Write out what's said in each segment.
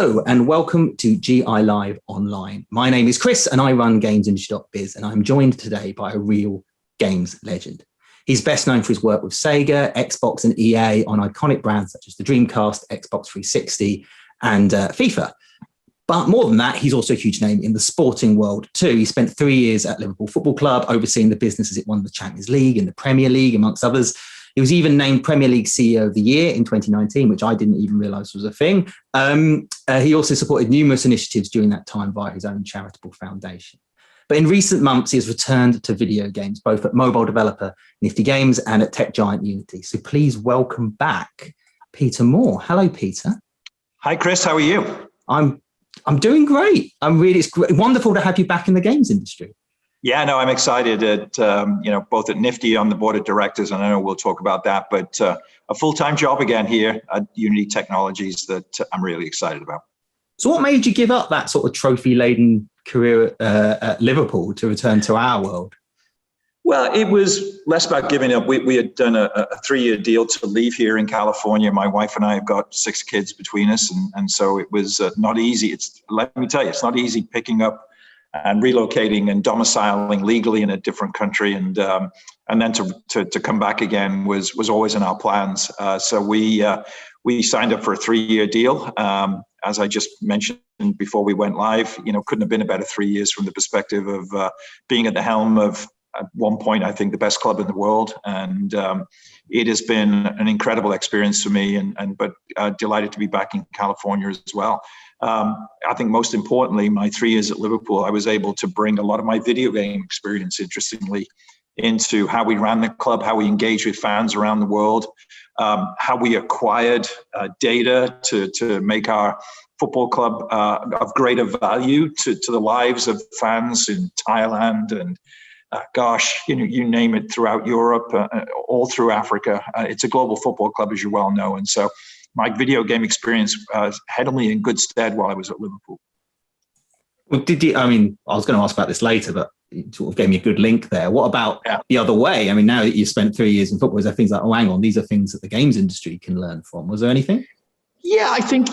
Hello and welcome to GI Live Online. My name is Chris and I run GamesIndustry.biz, and I'm joined today by a real games legend. He's best known for his work with Sega, Xbox and EA on iconic brands such as the Dreamcast, Xbox 360 and FIFA. But more than that, he's also a huge name in the sporting world too. He spent 3 years at Liverpool Football Club, overseeing the business as it won the Champions League and the Premier League, amongst others. He was even named Premier League CEO of the Year in 2019, which I didn't even realise was a thing. He also supported numerous initiatives during that time via his own charitable foundation. But in recent months, he has returned to video games, both at mobile developer Nifty Games and at tech giant Unity. So please welcome back Peter Moore. Hello, Peter. Hi, Chris. How are you? I'm doing great. It's wonderful to have you back in the games industry. Yeah, no, I'm excited at, both at Nifty on the board of directors, and I know we'll talk about that, but a full-time job again here at Unity Technologies that I'm really excited about. So what made you give up that sort of trophy-laden career at Liverpool to return to our world? Well, it was less about giving up. We had done a 3-year deal to leave here in California. My wife and I have got 6 kids between us, and so it was not easy. Let me tell you, it's not easy picking up and relocating and domiciling legally in a different country, and then to come back again was always in our plans. So we signed up for a 3-year deal. As I just mentioned before we went live, couldn't have been a better 3 years from the perspective of being at the helm of, at one point, I think the best club in the world, and it has been an incredible experience for me. But delighted to be back in California as well. I think most importantly, my 3 years at Liverpool, I was able to bring a lot of my video game experience, interestingly, into how we ran the club, how we engaged with fans around the world, how we acquired data to make our football club of greater value to the lives of fans in Thailand and you name it, throughout Europe, all through Africa. It's a global football club, as you well know. And so my video game experience held me in good stead while I was at Liverpool. Well, I was going to ask about this later, but you sort of gave me a good link there. What about the other way? I mean, now that you've spent 3 years in football, is there things like, oh, hang on, these are things that the games industry can learn from? Was there anything? Yeah, I think,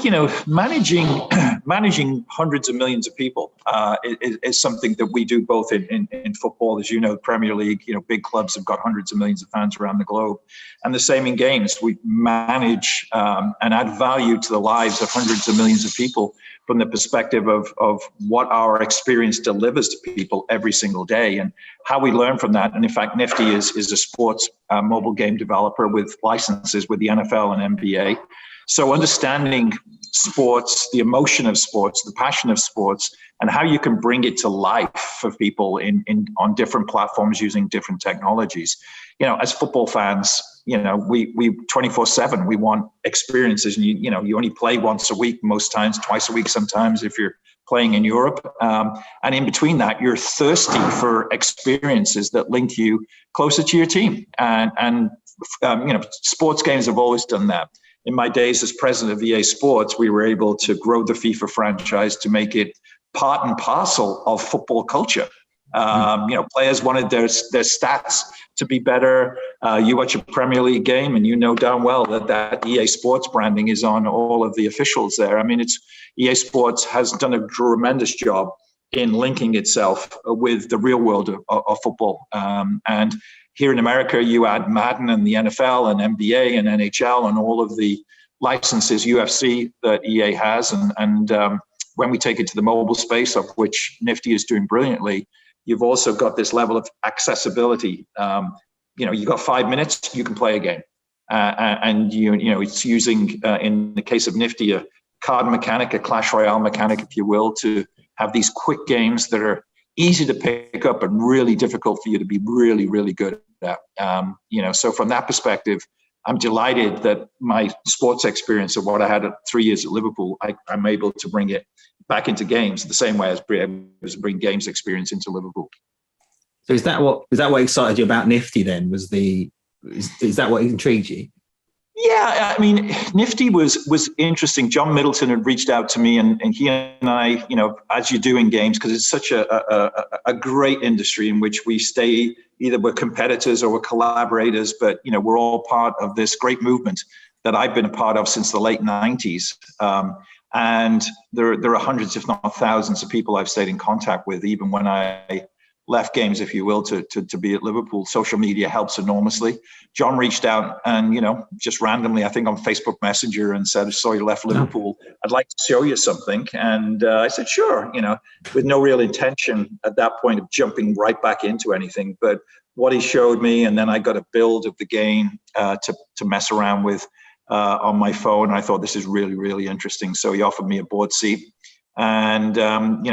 managing hundreds of millions of people is something that we do both in football. As you know, Premier League, big clubs have got hundreds of millions of fans around the globe. And the same in games. We manage and add value to the lives of hundreds of millions of people from the perspective of what our experience delivers to people every single day and how we learn from that. And in fact, Nifty is a sports mobile game developer with licenses with the NFL and NBA. So understanding sports, the emotion of sports, the passion of sports, and how you can bring it to life for people on different platforms using different technologies. As football fans, we 24/7, we want experiences, and you only play once a week, most times, twice a week sometimes if you're playing in Europe. And in between that, you're thirsty for experiences that link you closer to your team. And sports games have always done that. In my days as president of EA Sports, we were able to grow the FIFA franchise to make it part and parcel of football culture. Players wanted their stats to be better. You watch a Premier League game and you know darn well that EA Sports branding is on all of the officials there. I mean, EA Sports has done a tremendous job in linking itself with the real world of football. And here in America, you add Madden and the NFL and NBA and NHL and all of the licenses, UFC, that EA has. And when we take it to the mobile space, of which Nifty is doing brilliantly, you've also got this level of accessibility. You've got 5 minutes, you can play a game. And it's using, in the case of Nifty, a card mechanic, a Clash Royale mechanic, if you will, to have these quick games that are easy to pick up and really difficult for you to be really, really good at. So from that perspective, I'm delighted that my sports experience of what I had at 3 years at Liverpool, I'm able to bring it back into games the same way as bring games experience into Liverpool. So is that what excited you about Nifty then? Is that what intrigued you? Yeah, I mean, Nifty was interesting. John Middleton had reached out to me, and he and I, as you do in games, because it's such a great industry in which we stay, either we're competitors or we're collaborators, but we're all part of this great movement that I've been a part of since the late 90s. And there are hundreds, if not thousands, of people I've stayed in contact with, even when I left games, if you will, to be at Liverpool. Social media helps enormously. John reached out and, just randomly, I think on Facebook Messenger, and said, "Saw you left Liverpool. I'd like to show you something." And I said, "Sure," with no real intention at that point of jumping right back into anything. But what he showed me, and then I got a build of the game to mess around with on my phone. I thought, this is really, really interesting. So he offered me a board seat. And,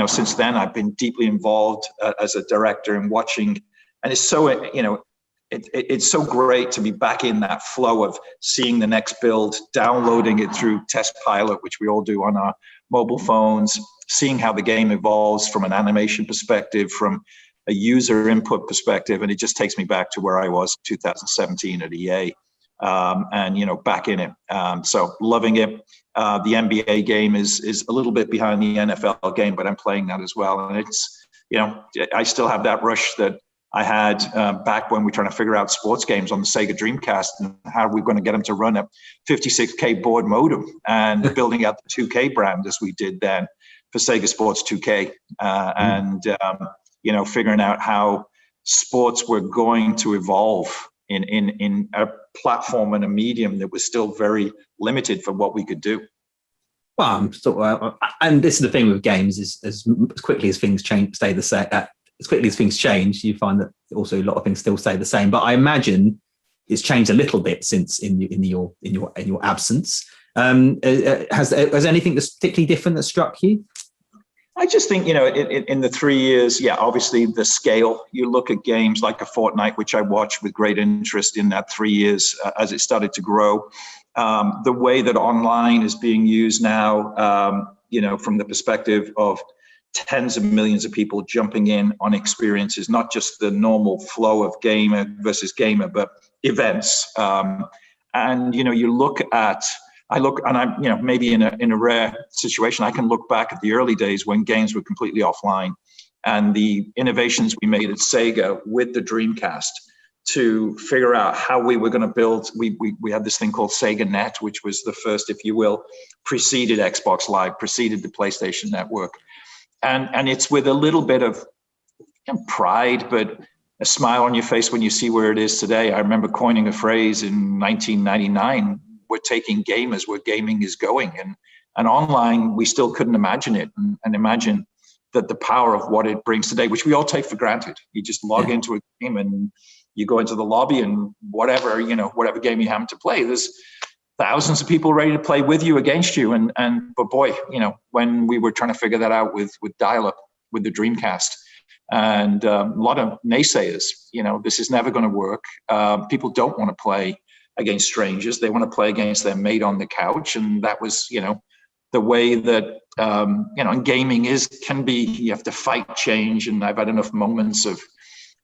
since then I've been deeply involved as a director and watching, and it's so, it's so great to be back in that flow of seeing the next build, downloading it through Test Pilot, which we all do on our mobile phones, seeing how the game evolves from an animation perspective, from a user input perspective. And it just takes me back to where I was 2017 at EA. And back in it. So loving it. The NBA game is a little bit behind the NFL game, but I'm playing that as well. And it's, I still have that rush that I had back when we were trying to figure out sports games on the Sega Dreamcast and how we're going to get them to run a 56K board modem, and building out the 2K brand as we did then for Sega Sports 2K. And figuring out how sports were going to evolve in a platform and a medium that was still very limited for what we could do. Well, and this is the thing with games: is as quickly as things change, stay the same. As quickly as things change, you find that also a lot of things still stay the same. But I imagine it's changed a little bit since in your absence. Has anything that's particularly different that struck you? I just think, in the 3 years, obviously the scale. You look at games like a Fortnite, which I watched with great interest in that 3 years as it started to grow. The way that online is being used now, from the perspective of tens of millions of people jumping in on experiences, not just the normal flow of gamer versus gamer, but events. And, you look at, and I'm, maybe in a rare situation, I can look back at the early days when games were completely offline, and the innovations we made at Sega with the Dreamcast to figure out how we were going to build. We had this thing called Sega Net, which was the first, if you will, preceded Xbox Live, preceded the PlayStation Network. And it's with a little bit of pride, but a smile on your face when you see where it is today. I remember coining a phrase in 1999, we're taking gamers where gaming is going. And online, we still couldn't imagine it, and imagine that the power of what it brings today, which we all take for granted. You just log into a game and you go into the lobby, and whatever game you happen to play, there's thousands of people ready to play with you, against you. But boy, when we were trying to figure that out with dial-up, with the Dreamcast, and a lot of naysayers, this is never going to work. People don't want to play against strangers. They want to play against their mate on the couch. And that was, the way that, and gaming can be, you have to fight change. And I've had enough moments of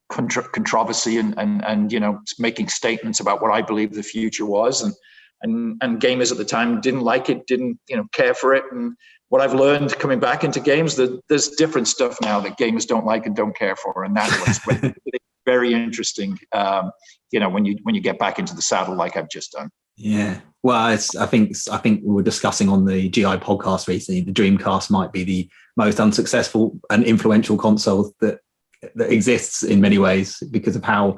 controversy and making statements about what I believe the future was. And gamers at the time didn't like it, didn't, care for it. And what I've learned coming back into games, that there's different stuff now that gamers don't like and don't care for. And that's what's very interesting, when you get back into the saddle like I've just done. Yeah. Well, I think we were discussing on the GI podcast recently, the Dreamcast might be the most unsuccessful and influential console that exists in many ways, because of how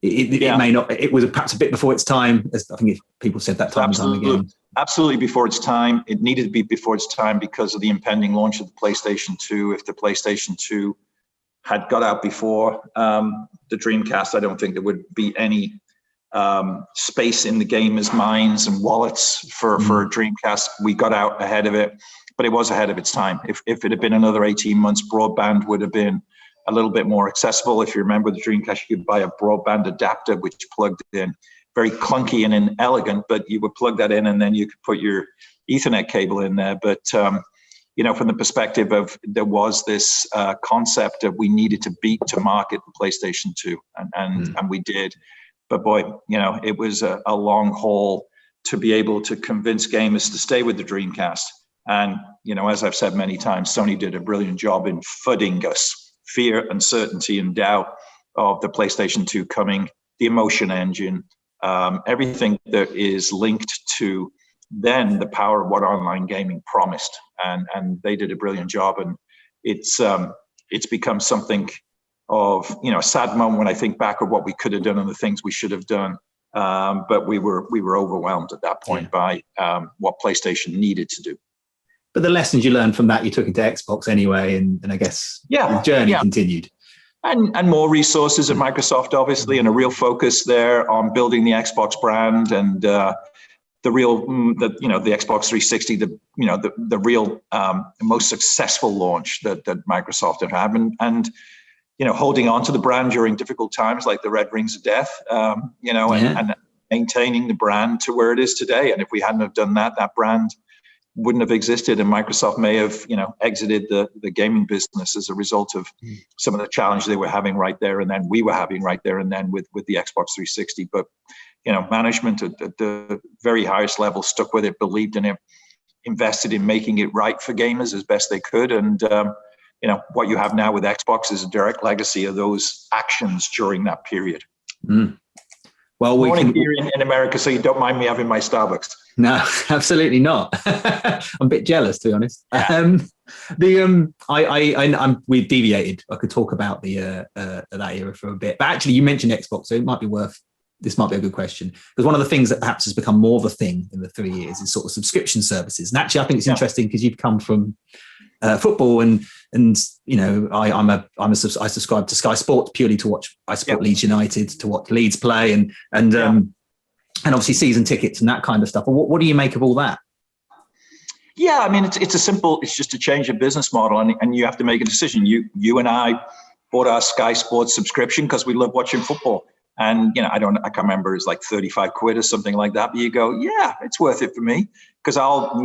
it was perhaps a bit before its time, as I think people said that time and time again. Absolutely before its time. It needed to be before its time because of the impending launch of the PlayStation 2. If the PlayStation 2 had got out before the Dreamcast, I don't think there would be any space in the gamers' minds and wallets for a Dreamcast. We got out ahead of it, but it was ahead of its time. If it had been another 18 months, broadband would have been a little bit more accessible. If you remember the Dreamcast, you could buy a broadband adapter, which plugged in. Very clunky and inelegant, but you would plug that in and then you could put your Ethernet cable in there. But, from the perspective of, there was this concept that we needed to beat to market the PlayStation 2, and we did. But boy, it was a long haul to be able to convince gamers to stay with the Dreamcast. And, as I've said many times, Sony did a brilliant job in flooding us, fear, uncertainty, and doubt of the PlayStation 2 coming, the emotion engine, everything that is linked to then the power of what online gaming promised. And they did a brilliant job. And it's become something of, a sad moment when I think back of what we could have done and the things we should have done. But we were overwhelmed at that point by what PlayStation needed to do. But the lessons you learned from that, you took into Xbox anyway, and I guess the journey continued. And more resources at Microsoft, obviously, and a real focus there on building the Xbox brand and the Xbox 360, the real most successful launch that Microsoft had had, and holding on to the brand during difficult times like the Red Rings of Death, and maintaining the brand to where it is today. And if we hadn't have done that, that brand wouldn't have existed, and Microsoft may have, exited the gaming business as a result of some of the challenge they were having right there, and then we were having right there and then with the Xbox 360. But management at the very highest level stuck with it, believed in it, invested in making it right for gamers as best they could, and what you have now with Xbox is a direct legacy of those actions during that period. Well, morning here in America, so you don't mind me having my Starbucks. No, absolutely not. I'm a bit jealous, to be honest. Yeah. We've deviated. I could talk about that era for a bit, but actually, you mentioned Xbox, so this might be a good question, because one of the things that perhaps has become more of a thing in the 3 years is sort of subscription services. And actually, I think it's interesting because you've come from football, and I subscribe to Sky Sports purely to watch. I support Leeds United to watch Leeds play, and obviously season tickets and that kind of stuff. What do you make of all that? Yeah, I mean, it's just a change of business model, and you have to make a decision. You and I bought our Sky Sports subscription because we love watching football. And, I can't remember, it's like 35 quid or something like that. But you go, yeah, it's worth it for me, because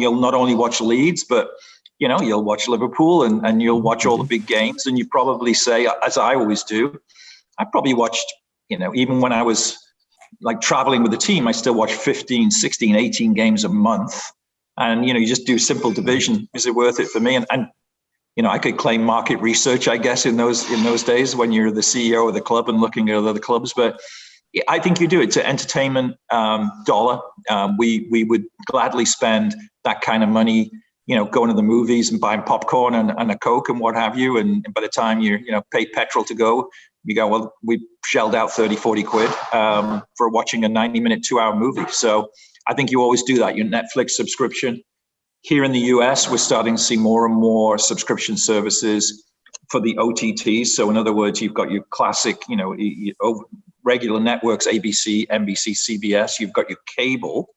you'll not only watch Leeds, but you'll watch Liverpool and you'll watch all the big games. And you probably say, as I always do, I probably watched, even when I was like traveling with the team, I still watch 15, 16, 18 games a month. And, you just do simple division. Is it worth it for me? And I could claim market research, I guess, in those days when you're the CEO of the club and looking at other clubs. But I think you do. It's an entertainment dollar. We would gladly spend that kind of money, going to the movies and buying popcorn and a Coke and what have you. And by the time you pay petrol to go, you go, well, we shelled out 30, 40 quid for watching a 90-minute, 2-hour movie. So I think you always do that. Your Netflix subscription. Here in the US, we're starting to see more and more subscription services for the OTTs. So in other words, you've got your classic, regular networks, ABC, NBC, CBS. You've got your cable,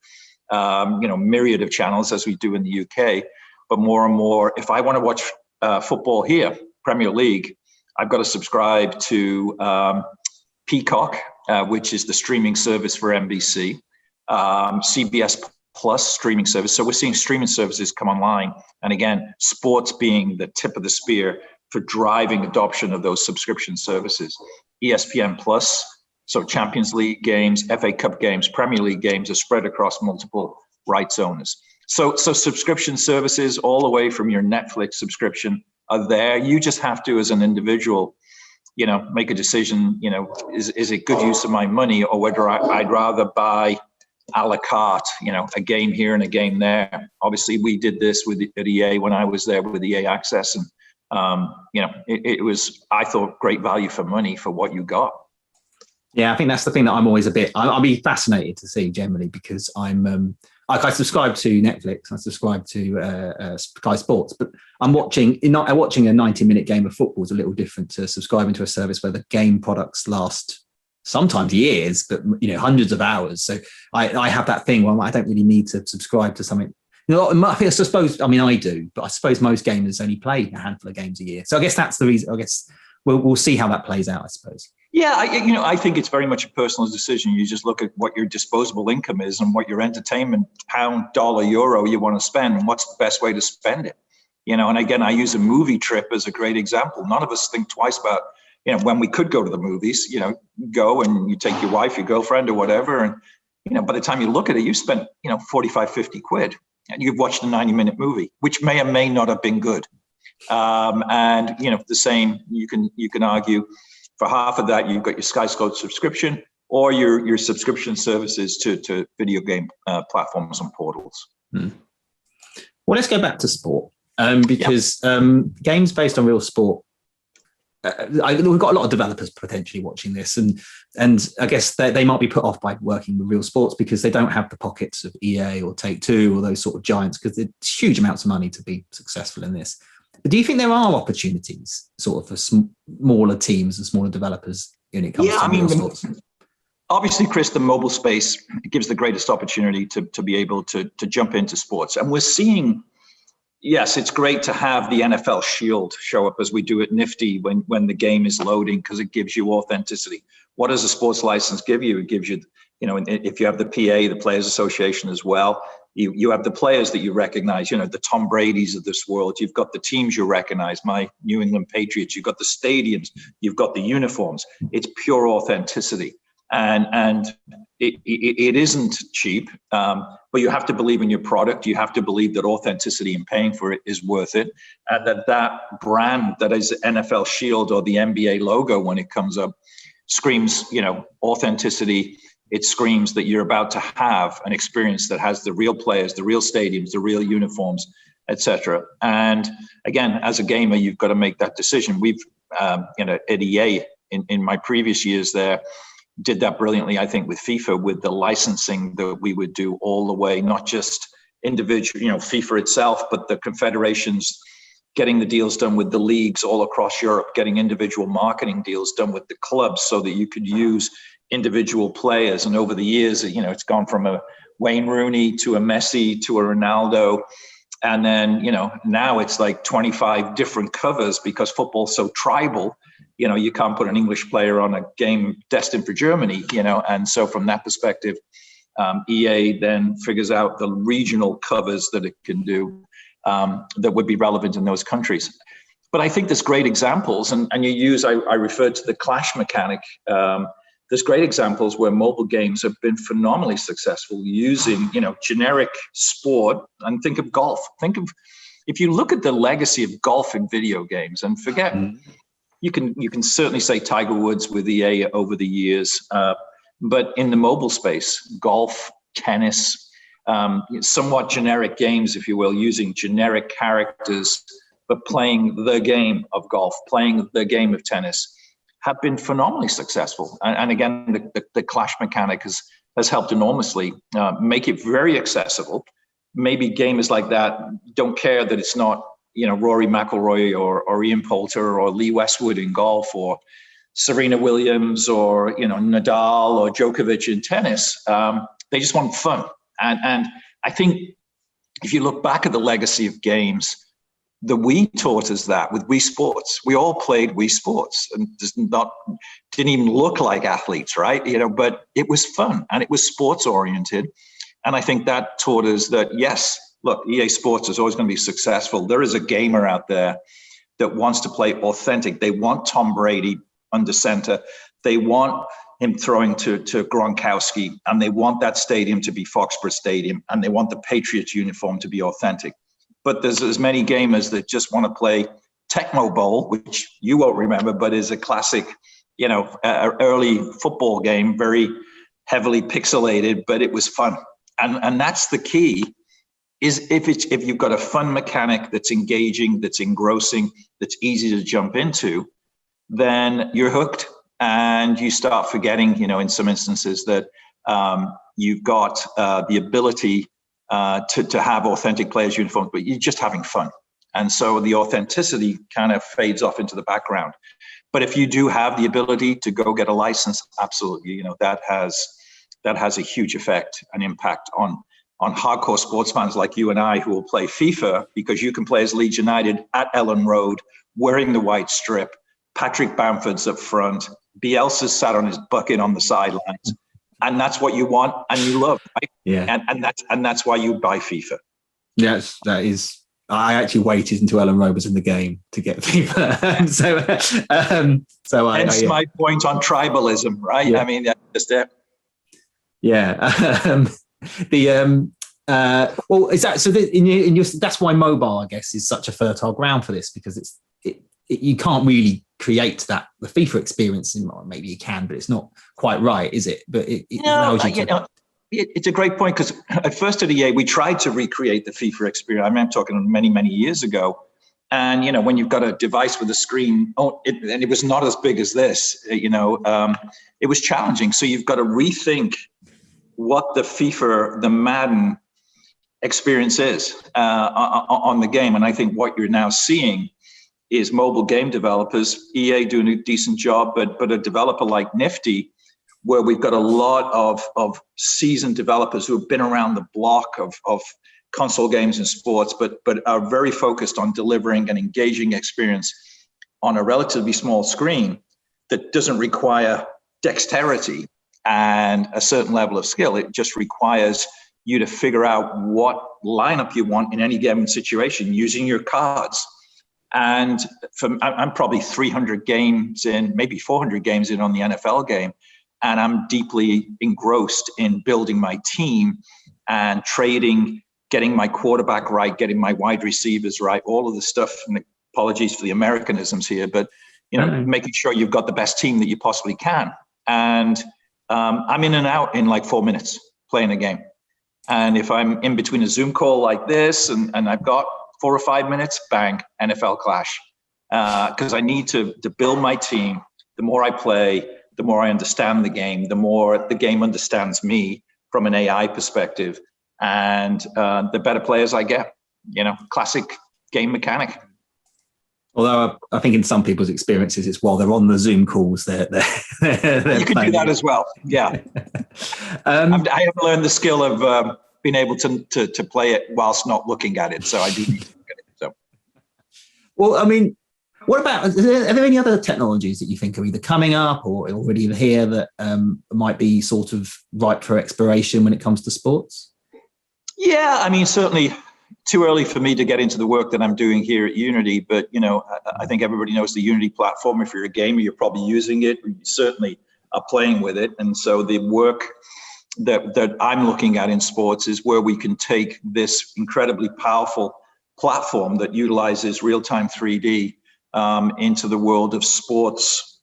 myriad of channels as we do in the UK. But more and more, if I want to watch football here, Premier League, I've got to subscribe to Peacock, which is the streaming service for NBC, CBS Plus streaming service. So we're seeing streaming services come online. And again, sports being the tip of the spear for driving adoption of those subscription services. ESPN Plus, so Champions League games, FA Cup games, Premier League games are spread across multiple rights owners. So subscription services all the way from your Netflix subscription are there. You just have to, as an individual, make a decision, is it good use of my money, or whether I'd rather buy a la carte, a game here and a game there. Obviously, we did this at EA when I was there with EA Access, and it was, I thought, great value for money for what you got. Yeah, I think that's the thing that I'm always I'll be fascinated to see generally, because I'm I subscribe to Netflix, I subscribe to Sky Sports, but watching a 90-minute game of football is a little different to subscribing to a service where the game products last sometimes years, but hundreds of hours. So I have that thing where I don't really need to subscribe to something. I suppose, I do, but I suppose most gamers only play a handful of games a year. So I guess that's the reason. I guess we'll see how that plays out, I suppose. Yeah, I think it's very much a personal decision. You just look at what your disposable income is and what your entertainment pound, dollar, euro you want to spend, and what's the best way to spend it. And again, I use a movie trip as a great example. None of us think twice about, when we could go to the movies, go and you take your wife, your girlfriend or whatever. And, by the time you look at it, you've spent, 45, 50 quid and you've watched a 90-minute movie, which may or may not have been good. And, the same, you can argue for half of that, you've got your Sky Sports subscription. or your subscription services to video game platforms and portals. Well, let's go back to sport, because games based on real sport. We've got a lot of developers potentially watching this, and I guess they might be put off by working with real sports because they don't have the pockets of EA or Take-Two or those sort of giants, because there's huge amounts of money to be successful in this. But do you think there are opportunities sort of for smaller teams and smaller developers when it comes to real sports? Obviously, Chris, the mobile space gives the greatest opportunity to be able to jump into sports. And we're seeing, yes, it's great to have the NFL Shield show up as we do at Nifty when the game is loading, because it gives you authenticity. What does a sports license give you? It gives you, if you have the PA, the Players Association as well, you have the players that you recognize, the Tom Brady's of this world. You've got the teams you recognize, my New England Patriots. You've got the stadiums. You've got the uniforms. It's pure authenticity. And it isn't cheap, but you have to believe in your product. You have to believe that authenticity and paying for it is worth it, and that brand that is NFL Shield or the NBA logo when it comes up screams, authenticity. It screams that you're about to have an experience that has the real players, the real stadiums, the real uniforms, etc. And again, as a gamer, you've got to make that decision. We've, at EA in my previous years there, did that brilliantly, I think, with FIFA, with the licensing that we would do all the way, not just individual, FIFA itself, but the confederations, getting the deals done with the leagues all across Europe, getting individual marketing deals done with the clubs so that you could use individual players. And over the years, it's gone from a Wayne Rooney to a Messi to a Ronaldo. And then, now it's like 25 different covers because football's so tribal. You can't put an English player on a game destined for Germany, and so from that perspective, EA then figures out the regional covers that it can do that would be relevant in those countries. But I think there's great examples, and I referred to the clash mechanic. There's great examples where mobile games have been phenomenally successful using, generic sport. And think of golf. If you look at the legacy of golf in video games, and forget, you can certainly say Tiger Woods with EA over the years, but in the mobile space, golf, tennis, somewhat generic games, if you will, using generic characters, but playing the game of golf, playing the game of tennis, have been phenomenally successful. And again, the clash mechanic has helped enormously make it very accessible. Maybe gamers like that don't care that it's not, Rory McIlroy or Ian Poulter or Lee Westwood in golf, or Serena Williams or, Nadal or Djokovic in tennis. They just want fun. And I think if you look back at the legacy of games, the Wii taught us that with Wii Sports. We all played Wii Sports and didn't even look like athletes, right? But it was fun and it was sports oriented. And I think that taught us that, yes, look, EA Sports is always going to be successful. There is a gamer out there that wants to play authentic. They want Tom Brady under center. They want him throwing to Gronkowski, and they want that stadium to be Foxborough Stadium, and they want the Patriots uniform to be authentic. But there's as many gamers that just want to play Tecmo Bowl, which you won't remember, but is a classic, early football game, very heavily pixelated, but it was fun. And that's the key, is if you've got a fun mechanic that's engaging, that's engrossing, that's easy to jump into, then you're hooked, and you start forgetting, in some instances that you've got the ability to have authentic players' uniforms, but you're just having fun. And so the authenticity kind of fades off into the background. But if you do have the ability to go get a license, absolutely, that has a huge effect and impact on hardcore sports fans like you and I, who will play FIFA because you can play as Leeds United at Ellen Road, wearing the white strip, Patrick Bamford's up front, Bielsa's sat on his bucket on the sidelines. And that's what you want and you love, right? Yeah. And that's why you buy FIFA. Yes, that is. I actually waited until Ellen Road was in the game to get FIFA. Hence my point on tribalism, right? Yeah. I mean, that's just it. Yeah. Well, is that so? That's why mobile, I guess, is such a fertile ground for this, because you can't really create the FIFA experience. Maybe you can, but it's not quite right, is it? But it allows you to. It's a great point, because at first at EA, we tried to recreate the FIFA experience. I'm talking many, many years ago. And, when you've got a device with a screen, and it was not as big as this, it was challenging. So you've got to rethink what the Madden experience is on the game. And I think what you're now seeing is mobile game developers, EA doing a decent job, but a developer like Nifty, where we've got a lot of seasoned developers who have been around the block of console games and sports, but are very focused on delivering an engaging experience on a relatively small screen that doesn't require dexterity and a certain level of skill. It just requires you to figure out what lineup you want in any given situation using your cards. And I'm probably 300 games in, maybe 400 games in on the NFL game. And I'm deeply engrossed in building my team and trading, getting my quarterback right, getting my wide receivers right, all of the stuff. And apologies for the Americanisms here, but making sure you've got the best team that you possibly can. And I'm in and out in like 4 minutes playing a game. And if I'm in between a Zoom call like this and I've got 4 or 5 minutes, bang, NFL clash. Because I need to build my team. The more I play, the more I understand the game, the more the game understands me from an AI perspective, and the better players I get. Classic game mechanic. Although I think in some people's experiences, it's while they're on the Zoom calls, they're you could do that as well. Yeah. I haven't learned the skill of being able to play it whilst not looking at it. So I do need to look at it. So. Well, I mean, what about, are there any other technologies that you think are either coming up or already here that might be sort of ripe for exploration when it comes to sports? Yeah, I mean, certainly too early for me to get into the work that I'm doing here at Unity, but I think everybody knows the Unity platform. If you're a gamer, you're probably using it. You certainly are playing with it. And so the work that I'm looking at in sports is where we can take this incredibly powerful platform that utilizes real-time 3D into the world of sports,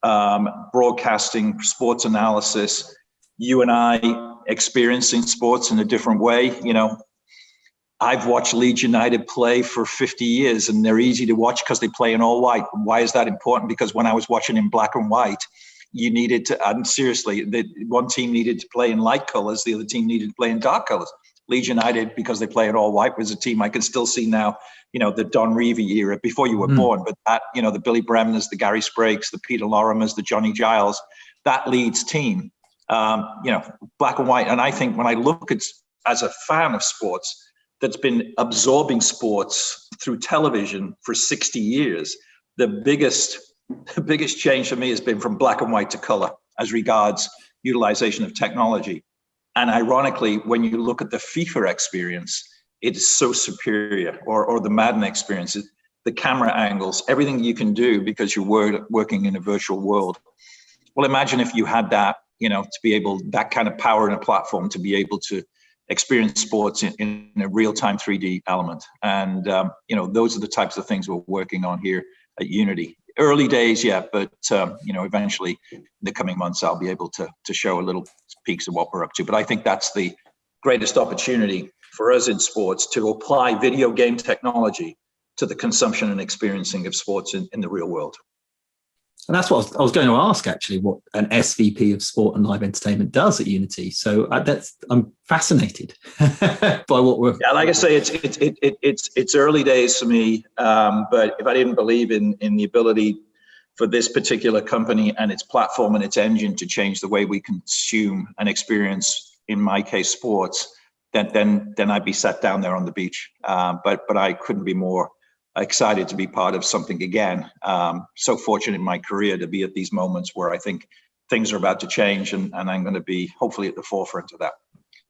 broadcasting, sports analysis, you and I experiencing sports in a different way. I've watched Leeds United play for 50 years, and they're easy to watch because they play in all white. Why is that important? Because when I was watching in black and white, you needed to, and seriously, one team needed to play in light colors, the other team needed to play in dark colors. Leeds United, because they play in all white, was a team I can still see now, the Don Revie era, before you were born, but that, the Billy Bremners, the Gary Spragues, the Peter Lorimers, the Johnny Giles, that Leeds team, black and white. And I think when I look at, as a fan of sports, that's been absorbing sports through television for 60 years, the biggest change for me has been from black and white to color as regards utilization of technology. And ironically, when you look at the FIFA experience, it is so superior, or the Madden experience, the camera angles, everything you can do because you're working in a virtual world. Well, imagine if you had that, to be able, that kind of power in a platform to be able to experience sports in a real-time 3D element. And, those are the types of things we're working on here at Unity. Early days, yeah, but, eventually in the coming months, I'll be able to show a little peeks of what we're up to. But I think that's the greatest opportunity for us in sports, to apply video game technology to the consumption and experiencing of sports in the real world. And that's what I was going to ask, actually, what an SVP of sport and live entertainment does at Unity. So I'm fascinated by what we're. Yeah, like I say, it's early days for me. But if I didn't believe in the ability for this particular company and its platform and its engine to change the way we consume and experience, in my case, sports, then I'd be sat down there on the beach. But I couldn't be more excited to be part of something again. So fortunate in my career to be at these moments where I think things are about to change, and I'm going to be hopefully at the forefront of that.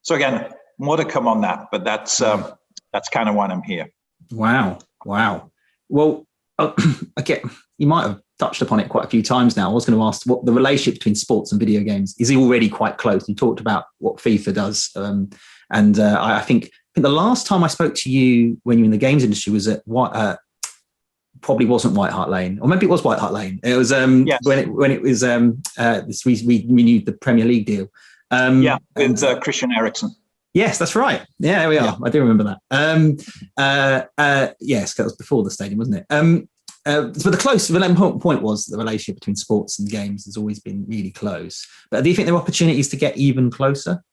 So again, more to come on that, but that's kind of why I'm here. Wow. Well, again, you might have touched upon it quite a few times now. I was going to ask what the relationship between sports and video games is. Already quite close. You talked about what FIFA does, I think the last time I spoke to you when you were in the games industry was at probably wasn't White Hart Lane, or maybe it was White Hart Lane. It was Yes. when it was we renewed the Premier League deal. With Christian Eriksen. Yes, that's right. Yeah, there we are. I do remember that. Yes, that was before the stadium, wasn't it? But the point was the relationship between sports and games has always been really close. But do you think there are opportunities to get even closer?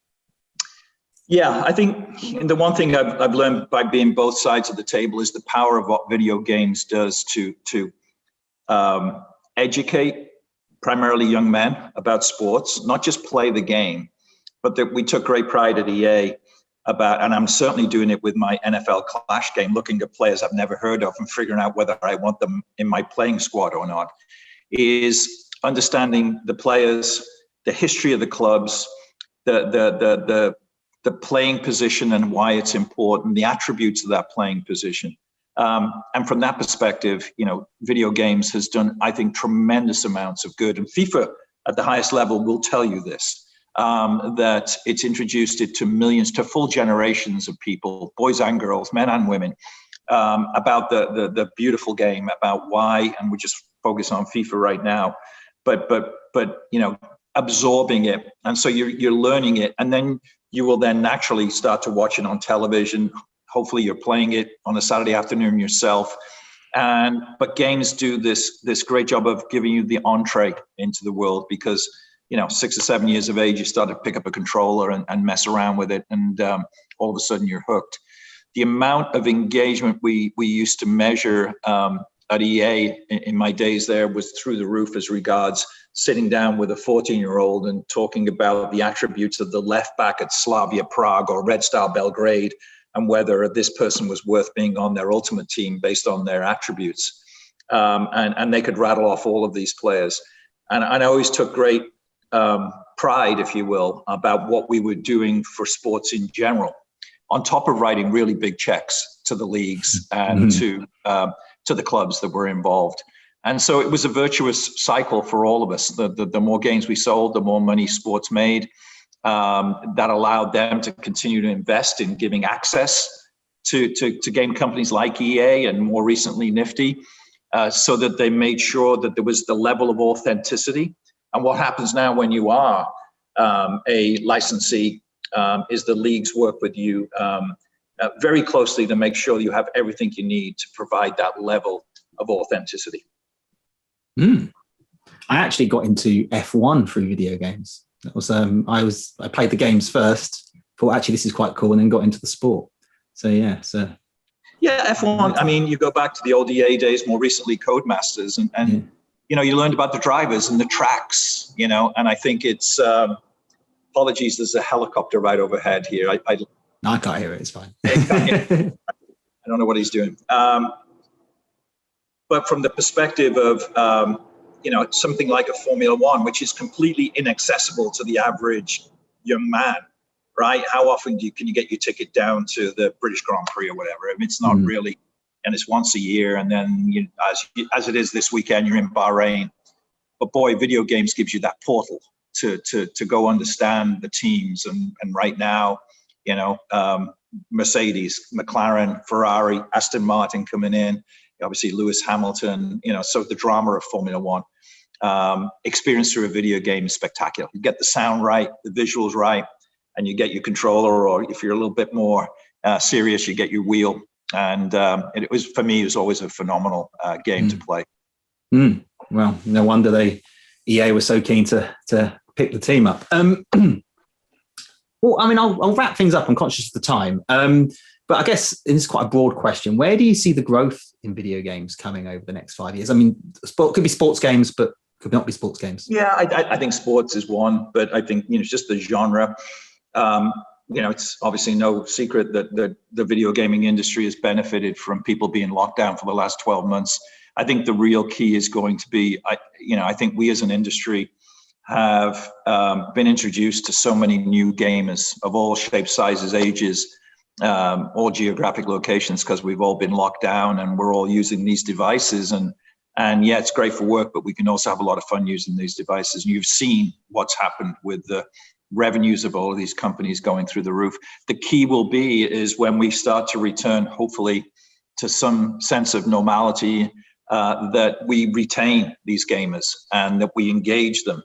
Yeah, I think the one thing I've learned by being both sides of the table is the power of what video games does to educate primarily young men about sports, not just play the game, but that we took great pride at EA about, and I'm certainly doing it with my NFL Clash game, looking at players I've never heard of and figuring out whether I want them in my playing squad or not, is understanding the players, the history of the clubs, the playing position and why it's important, the attributes of that playing position. And from that perspective, video games has done, I think, tremendous amounts of good. And FIFA at the highest level will tell you this. That it's introduced it to millions, to full generations of people, boys and girls, men and women, about the beautiful game, about why, and we just focus on FIFA right now, but absorbing it, and so you're learning it, and then you will then naturally start to watch it on television. Hopefully, you're playing it on a Saturday afternoon yourself, but games do this great job of giving you the entree into the world because. 6 or 7 years of age, you start to pick up a controller and mess around with it, and all of a sudden you're hooked. The amount of engagement we used to measure at EA in my days there was through the roof as regards sitting down with a 14-year-old and talking about the attributes of the left back at Slavia Prague or Red Star Belgrade and whether this person was worth being on their ultimate team based on their attributes. And they could rattle off all of these players. And I always took great pride, if you will, about what we were doing for sports in general, on top of writing really big checks to the leagues and to the clubs that were involved. And so it was a virtuous cycle for all of us. The more games we sold, the more money sports made. That allowed them to continue to invest in giving access to game companies like EA and more recently Nifty, so that they made sure that there was the level of authenticity. And what happens now when you are a licensee is the leagues work with you very closely to make sure you have everything you need to provide that level of authenticity. I actually got into F1 through video games. That was I played the games first, thought actually this is quite cool, and then got into the sport. So yeah, F1. I mean, you go back to the old EA days, more recently Codemasters, and you learned about the drivers and the tracks, and I think it's, apologies, there's a helicopter right overhead here. No, I can't hear it, it's fine. I don't know what he's doing. But from the perspective of, something like a Formula One, which is completely inaccessible to the average young man, right? How often can you get your ticket down to the British Grand Prix or whatever? I mean, it's not really. And it's once a year, and then as it is this weekend, you're in Bahrain. But boy, video games gives you that portal to go understand the teams. And right now, Mercedes, McLaren, Ferrari, Aston Martin coming in, obviously Lewis Hamilton. So the drama of Formula One, experience through a video game is spectacular. You get the sound right, the visuals right, and you get your controller, or if you're a little bit more serious, you get your wheel. And it was always a phenomenal game to play. Well, no wonder EA was so keen to pick the team up. Well, I mean, I'll wrap things up. I'm conscious of the time, but I guess it's quite a broad question. Where do you see the growth in video games coming over the next 5 years? I mean, sport could be sports games, but could not be sports games. Yeah, I think sports is one, but I think just the genre. It's obviously no secret that the video gaming industry has benefited from people being locked down for the last 12 months. I think the real key is going to be, I think we as an industry have been introduced to so many new gamers of all shapes, sizes, ages, all geographic locations, because we've all been locked down and we're all using these devices. And yeah, it's great for work, but we can also have a lot of fun using these devices. And you've seen what's happened with the revenues of all of these companies going through the roof. The key will be is when we start to return, hopefully, to some sense of normality, that we retain these gamers and that we engage them,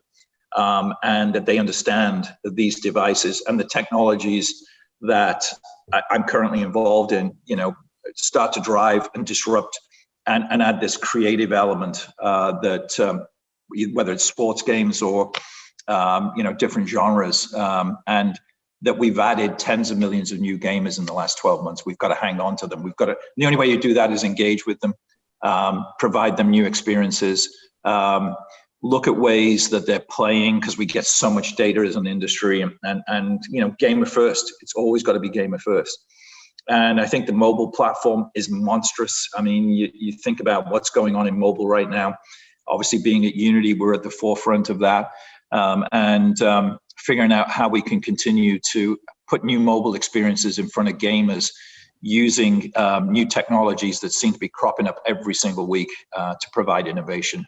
and that they understand these devices and the technologies that I'm currently involved in, start to drive and disrupt and add this creative element that whether it's sports games or different genres, and that we've added tens of millions of new gamers in the last 12 months. We've got to hang on to them. The only way you do that is engage with them, provide them new experiences, look at ways that they're playing, because we get so much data as an industry, and gamer first. It's always got to be gamer first. And I think the mobile platform is monstrous. I mean, you think about what's going on in mobile right now. Obviously, being at Unity, we're at the forefront of that, and figuring out how we can continue to put new mobile experiences in front of gamers using new technologies that seem to be cropping up every single week to provide innovation.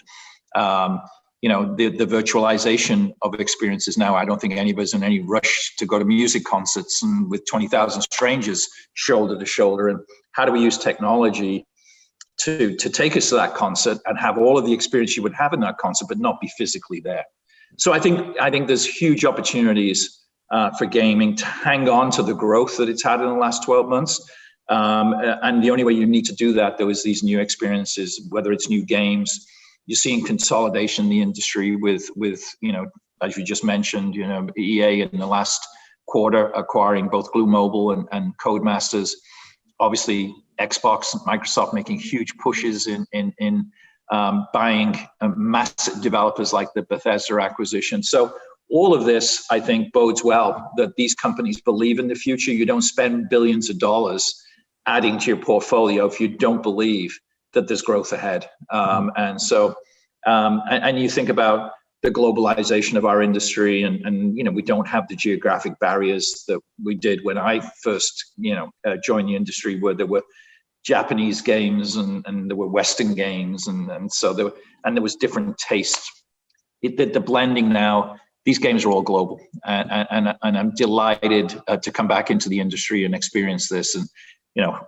The virtualization of experiences now, I don't think any of us in any rush to go to music concerts and with 20,000 strangers shoulder to shoulder. And how do we use technology to take us to that concert and have all of the experience you would have in that concert, but not be physically there? So I think there's huge opportunities for gaming to hang on to the growth that it's had in the last 12 months. And the only way you need to do that, though, is these new experiences, whether it's new games. You're seeing consolidation in the industry with as you just mentioned, EA in the last quarter acquiring both Glue Mobile and Codemasters. Obviously, Xbox and Microsoft making huge pushes in buying massive developers like the Bethesda acquisition. So all of this, I think, bodes well that these companies believe in the future. You don't spend billions of dollars adding to your portfolio if you don't believe that there's growth ahead. And you think about the globalization of our industry, and we don't have the geographic barriers that we did when I first joined the industry, where there were Japanese games and there were Western games, and so there was different tastes. The blending now, these games are all global, and I'm delighted to come back into the industry and experience this. And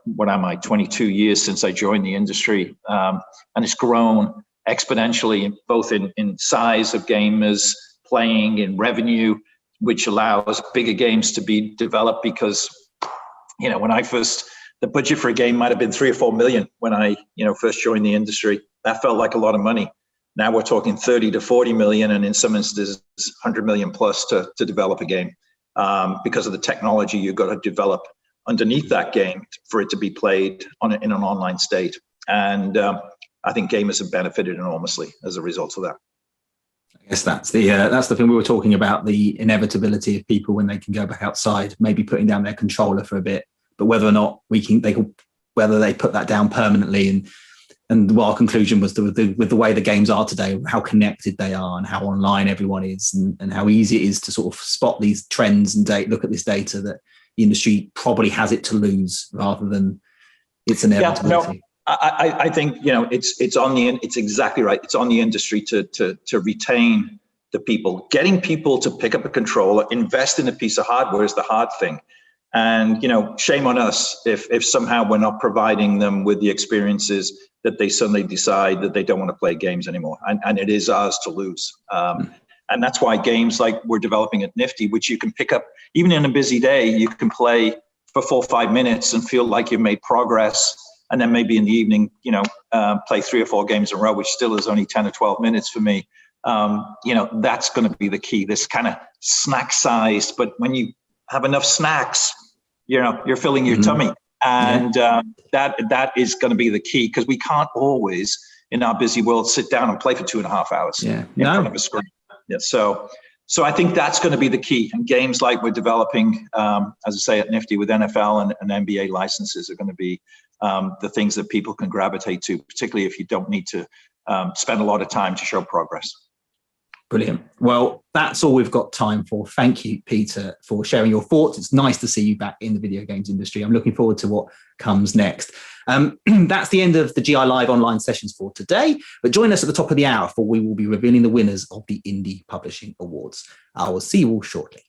what am I, 22 years since I joined the industry, and it's grown exponentially, both in size of gamers playing, in revenue, which allows bigger games to be developed. Because when I first, the budget for a game might have been 3 or 4 million when I first joined the industry. That felt like a lot of money. Now we're talking 30 to 40 million, and in some instances 100 million plus to develop a game, because of the technology you've got to develop underneath that game for it to be played in an online state. And I think gamers have benefited enormously as a result of that. I guess that's the thing we were talking about, the inevitability of people when they can go back outside, maybe putting down their controller for a bit, but whether or not whether they put that down permanently. And our conclusion was with the way the games are today, how connected they are and how online everyone is, and how easy it is to sort of spot these trends and look at this data, that the industry probably has it to lose rather than its inevitability. Yeah, I think it's exactly right. It's on the industry to retain the people. Getting people to pick up a controller, invest in a piece of hardware is the hard thing. And shame on us if somehow we're not providing them with the experiences that they suddenly decide that they don't want to play games anymore. And it is ours to lose. And that's why games like we're developing at Nifty, which you can pick up even in a busy day, you can play for 4 or 5 minutes and feel like you've made progress. And then maybe in the evening, play 3 or 4 games in a row, which still is only 10 or 12 minutes for me. That's going to be the key, this kind of snack sized, but when you have enough snacks, you're filling your tummy. And that is going to be the key, because we can't always, in our busy world, sit down and play for 2.5 hours in front of a screen. Yeah, so I think that's going to be the key. And games like we're developing, as I say, at Nifty with NFL and NBA licenses are going to be the things that people can gravitate to, particularly if you don't need to spend a lot of time to show progress. Brilliant. Well, that's all we've got time for. Thank you, Peter, for sharing your thoughts. It's nice to see you back in the video games industry. I'm looking forward to what comes next. That's the end of the GI Live online sessions for today. But join us at the top of the hour, for we will be revealing the winners of the Indie Publishing Awards. I will see you all shortly.